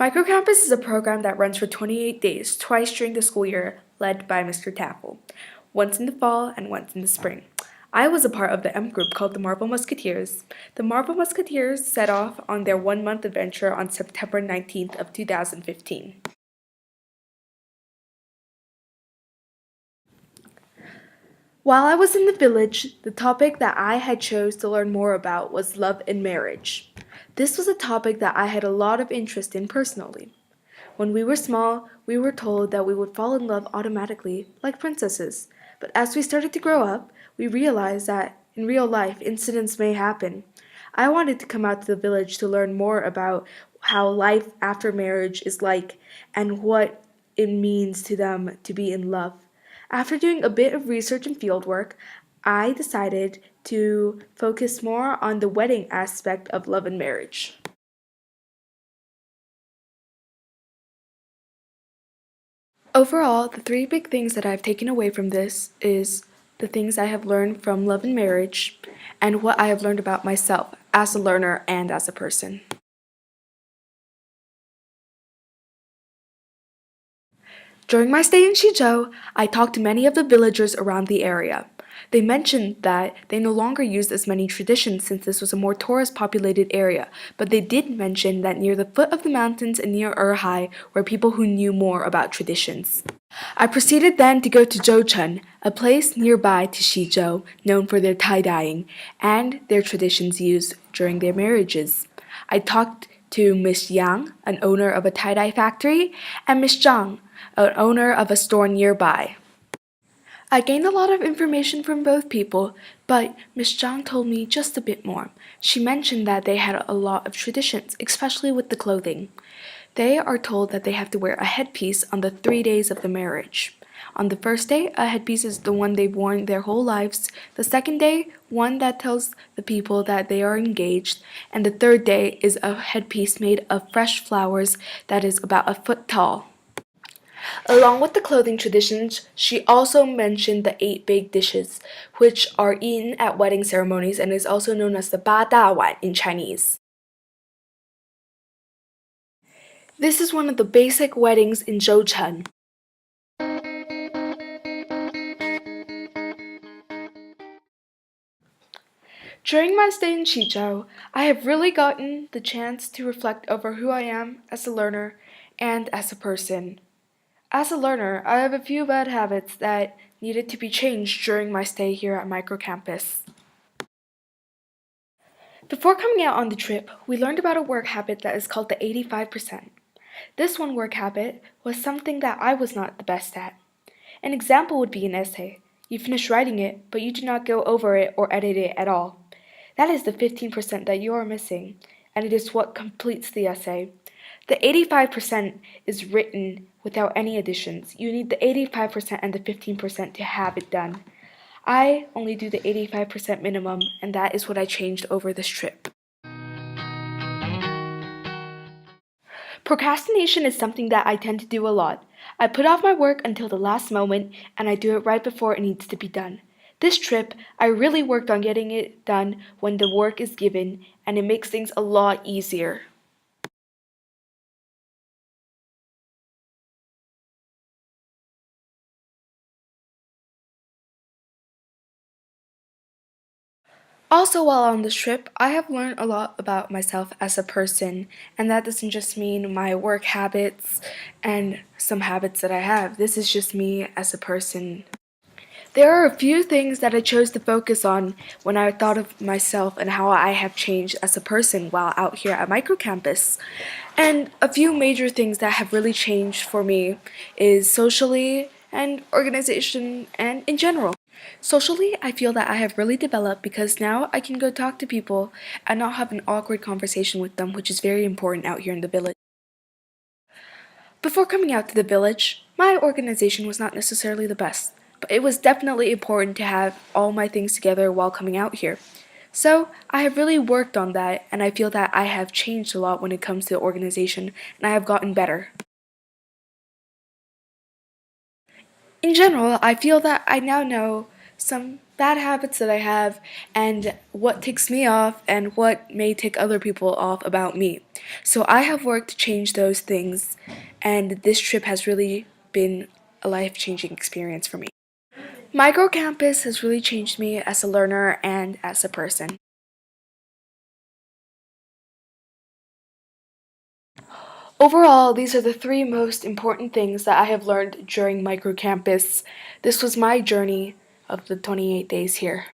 Microcampus is a program that runs for 28 days, twice during the school year, led by Mr. Taffel, once in the fall and once in the spring. I was a part of the M group called the Marble Musketeers. The Marble Musketeers set off on their one-month adventure on September 19th of 2015. While I was in the village, the topic that I had chose to learn more about was love and marriage. This was a topic that I had a lot of interest in personally. When we were small, we were told that we would fall in love automatically, like princesses. But as we started to grow up, we realized that in real life, incidents may happen. I wanted to come out to the village to learn more about how life after marriage is like and what it means to them to be in love. After doing a bit of research and fieldwork, I decided to focus more on the wedding aspect of love and marriage. Overall, the three big things that I've taken away from this is the things I have learned from love and marriage and what I have learned about myself as a learner and as a person. During my stay in Xizhou, I talked to many of the villagers around the area. They mentioned that they no longer used as many traditions since this was a more tourist-populated area, but they did mention that near the foot of the mountains and near Erhai were people who knew more about traditions. I proceeded then to go to Zhouchen, a place nearby to Xizhou, known for their tie-dyeing and their traditions used during their marriages. I talked to Miss Yang, an owner of a tie-dye factory, and Miss Zhang, an owner of a store nearby. I gained a lot of information from both people, but Miss Zhang told me just a bit more. She mentioned that they had a lot of traditions, especially with the clothing. They are told that they have to wear a headpiece on the 3 days of the marriage. On the first day, a headpiece is the one they've worn their whole lives. The second day, one that tells the people that they are engaged. And the third day is a headpiece made of fresh flowers that is about a foot tall. Along with the clothing traditions, she also mentioned the 8 big dishes, which are eaten at wedding ceremonies and is also known as the Ba Da Wan in Chinese. This is one of the basic weddings in Zhouchen. During my stay in Xizhou, I have really gotten the chance to reflect over who I am as a learner and as a person. As a learner, I have a few bad habits that needed to be changed during my stay here at Microcampus. Before coming out on the trip, we learned about a work habit that is called the 85%. This one work habit was something that I was not the best at. An example would be an essay. You finish writing it, but you do not go over it or edit it at all. That is the 15% that you are missing, and it is what completes the essay. The 85% is written without any additions. You need the 85% and the 15% to have it done. I only do the 85% minimum, and that is what I changed over this trip. Procrastination is something that I tend to do a lot. I put off my work until the last moment, and I do it right before it needs to be done. This trip, I really worked on getting it done when the work is given, and it makes things a lot easier. Also, while on this trip, I have learned a lot about myself as a person, and that doesn't just mean my work habits and some habits that I have. This is just me as a person. There are a few things that I chose to focus on when I thought of myself and how I have changed as a person while out here at Microcampus. And a few major things that have really changed for me is socially and organization and in general. Socially, I feel that I have really developed because now I can go talk to people and not have an awkward conversation with them, which is very important out here in the village. Before coming out to the village, my organization was not necessarily the best, but it was definitely important to have all my things together while coming out here. So, I have really worked on that, and I feel that I have changed a lot when it comes to organization, and I have gotten better. In general, I feel that I now know some bad habits that I have and what ticks me off and what may tick other people off about me. So I have worked to change those things, and this trip has really been a life-changing experience for me. Microcampus has really changed me as a learner and as a person. Overall, these are the three most important things that I have learned during Microcampus. This was my journey of the 28 days here.